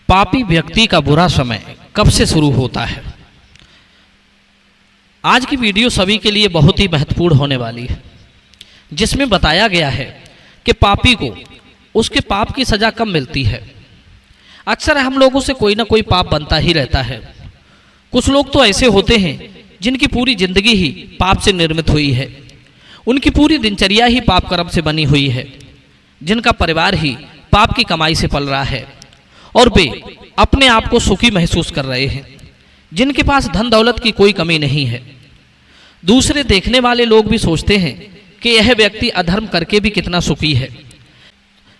पापी व्यक्ति का बुरा समय कब से शुरू होता है। आज की वीडियो सभी के लिए बहुत ही महत्वपूर्ण होने वाली है, जिसमें बताया गया है कि पापी को उसके पाप की सजा कब मिलती है। अक्सर हम लोगों से कोई ना कोई पाप बनता ही रहता है। कुछ लोग तो ऐसे होते हैं जिनकी पूरी जिंदगी ही पाप से निर्मित हुई है, उनकी पूरी दिनचर्या ही पाप कर्म से बनी हुई है, जिनका परिवार ही पाप की कमाई से पल रहा है और वे अपने आप को सुखी महसूस कर रहे हैं, जिनके पास धन दौलत की कोई कमी नहीं है। दूसरे देखने वाले लोग भी सोचते हैं कि यह व्यक्ति अधर्म करके भी कितना सुखी है।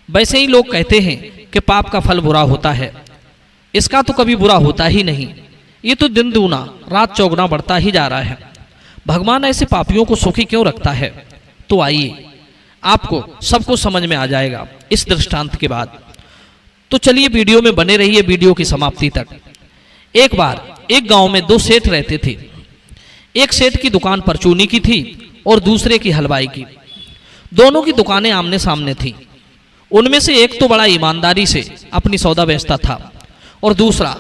वैसे ही लोग कहते हैं कि पाप का फल बुरा होता है, इसका तो कभी बुरा होता ही नहीं, ये तो दिन दूना रात चौगुना बढ़ता ही जा रहा है। भगवान ऐसे पापियों को सुखी क्यों रखता है? तो आइए आपको सबको समझ में आ जाएगा इस दृष्टांत के बाद। तो चलिए वीडियो में बने रहिए वीडियो की समाप्ति तक। एक बार एक गांव में दो सेठ रहते थे। एक सेठ की दुकान परचूनी की थी और दूसरे की हलवाई की। दोनों की दुकानें आमने सामने थी। उनमें से एक तो बड़ा ईमानदारी से अपनी सौदा बेचता था और दूसरा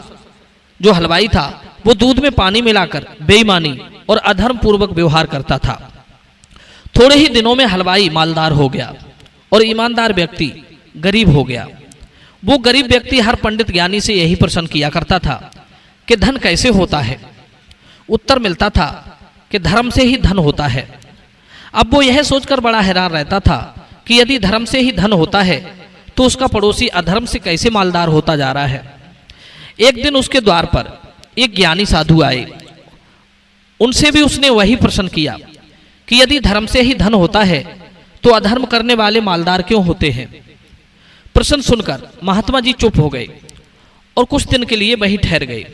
जो हलवाई था वो दूध में पानी मिलाकर बेईमानी और अधर्म पूर्वक व्यवहार करता था। थोड़े ही दिनों में हलवाई मालदार हो गया और ईमानदार व्यक्ति गरीब हो गया। वो गरीब व्यक्ति हर पंडित ज्ञानी से यही प्रश्न किया करता था कि धन कैसे होता है। उत्तर मिलता था कि धर्म से ही धन होता है। अब वो यह सोचकर बड़ा हैरान रहता था कि यदि धर्म से ही धन होता है तो उसका पड़ोसी अधर्म से कैसे मालदार होता जा रहा है। एक दिन उसके द्वार पर एक ज्ञानी साधु आए। उनसे भी उसने वही प्रश्न किया कि यदि धर्म से ही धन होता है तो अधर्म करने वाले मालदार क्यों होते हैं। प्रश्न सुनकर महात्मा जी चुप हो गए और कुछ दिन के लिए वहीं ठहर गए।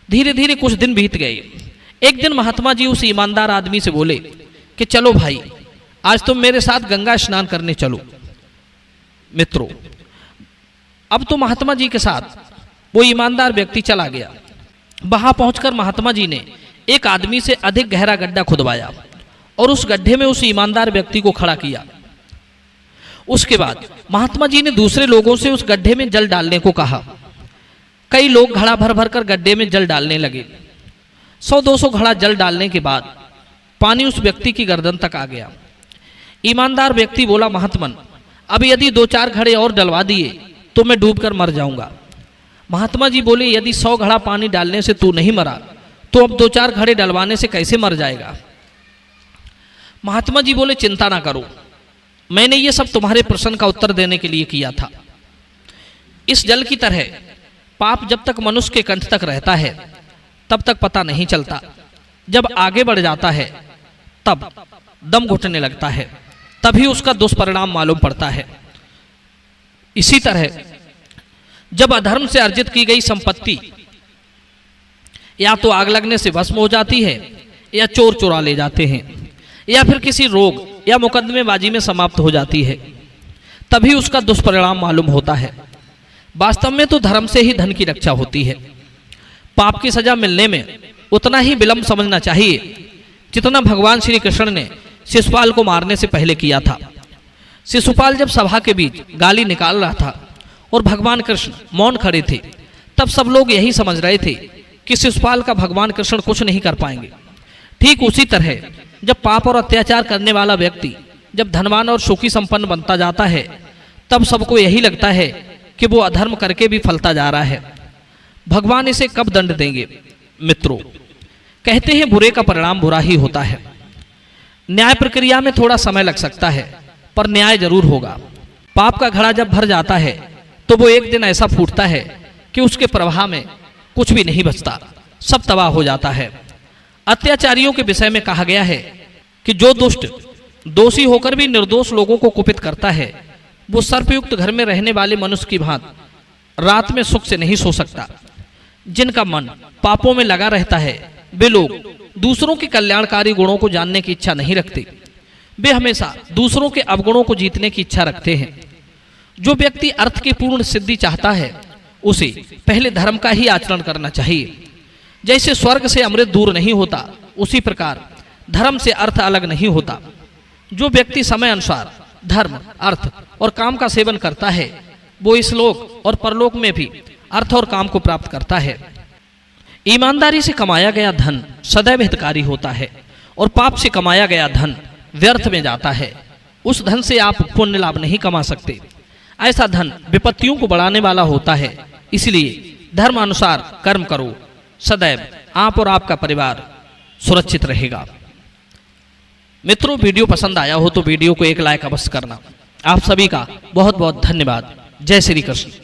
धीरे धीरे कुछ दिन बीत गए। एक दिन महात्मा जी उस ईमानदार आदमी से बोले कि चलो भाई, आज तुम मेरे साथ गंगा स्नान करने चलो। मित्रों, अब तो महात्मा जी के साथ वो ईमानदार व्यक्ति चला गया। वहां पहुंचकर महात्मा जी ने एक आदमी से अधिक गहरा गड्ढा खुदवाया और उस गड्ढे में उस ईमानदार व्यक्ति को खड़ा किया। उसके बाद महात्मा जी ने दूसरे लोगों से उस गड्ढे में जल डालने को कहा। कई लोग घड़ा भर भर कर गड्ढे में जल डालने लगे। 100-200 घड़ा जल डालने के बाद पानी उस व्यक्ति की गर्दन तक आ गया। ईमानदार व्यक्ति बोला, महात्मन, अब यदि 2-4 घड़े और डलवा दिए तो मैं डूबकर मर जाऊंगा। महात्मा जी बोले, यदि 100 घड़ा पानी डालने से तू नहीं मरा तो अब 2-4 घड़े डलवाने से कैसे मर जाएगा। महात्मा जी बोले, चिंता ना करो, मैंने ये सब तुम्हारे प्रश्न का उत्तर देने के लिए किया था। इस जल की तरह पाप जब तक मनुष्य के कंठ तक रहता है तब तक पता नहीं चलता। जब आगे बढ़ जाता है तब दम घुटने लगता है, तभी उसका दुष्परिणाम मालूम पड़ता है। इसी तरह जब अधर्म से अर्जित की गई संपत्ति या तो आग लगने से भस्म हो जाती है या चोर चुरा ले जाते हैं या फिर किसी रोग या मुकदमेबाजी में समाप्त हो जाती है, तभी उसका दुष्परिणाम मालूम होता है। वास्तव में तो धर्म से ही धन की रक्षा होती है। पाप की सजा मिलने में उतना ही विलंब समझना चाहिए जितना भगवान श्री कृष्ण ने शिशुपाल को मारने से पहले किया था। शिशुपाल जब सभा के बीच गाली निकाल रहा था और भगवान कृष्ण मौन खड़े थे, तब सब लोग यही समझ रहे थे कि शिशुपाल का भगवान कृष्ण कुछ नहीं कर पाएंगे। ठीक उसी तरह जब पाप और अत्याचार करने वाला व्यक्ति जब धनवान और सुखी संपन्न बनता जाता है, तब सबको यही लगता है कि वो अधर्म करके भी फलता जा रहा है। भगवान इसे कब दंड देंगे। मित्रों, कहते हैं बुरे का परिणाम बुरा ही होता है। न्याय प्रक्रिया में थोड़ा समय लग सकता है, पर न्याय जरूर होगा। पाप का घड़ा जब भर जाता है तो वो एक दिन ऐसा फूटता है कि उसके प्रवाह में कुछ भी नहीं बचता, सब तबाह हो जाता है। अत्याचारियों के विषय में कहा गया है कि जो दुष्ट दोषी होकर भी निर्दोष लोगों को कुपित करता है, वो सर्पयुक्त घर में रहने वाले मनुष्य की भांति रात में सुख से नहीं सो सकता। जिनका मन पापों में लगा रहता है वे लोग दूसरों के कल्याणकारी गुणों को जानने की इच्छा नहीं रखते। वे हमेशा दूसरों के अवगुणों को जीतने की इच्छा रखते हैं। जो व्यक्ति अर्थ की पूर्ण सिद्धि चाहता है उसे पहले धर्म का ही आचरण करना चाहिए। जैसे स्वर्ग से अमृत दूर नहीं होता, उसी प्रकार धर्म से अर्थ अलग नहीं होता। जो व्यक्ति समय अनुसार धर्म, अर्थ और काम का सेवन करता है वो इस लोक और परलोक में भी अर्थ और काम को प्राप्त करता है। ईमानदारी से कमाया गया धन सदैव हितकारी होता है और पाप से कमाया गया धन व्यर्थ में जाता है। उस धन से आप पुण्य लाभ नहीं कमा सकते। ऐसा धन विपत्तियों को बढ़ाने वाला होता है। इसलिए धर्म अनुसार कर्म करो, सदैव आप और आपका परिवार सुरक्षित रहेगा। मित्रों, वीडियो पसंद आया हो तो वीडियो को एक लाइक अवश्य करना। आप सभी का बहुत बहुत धन्यवाद। जय श्री कृष्ण।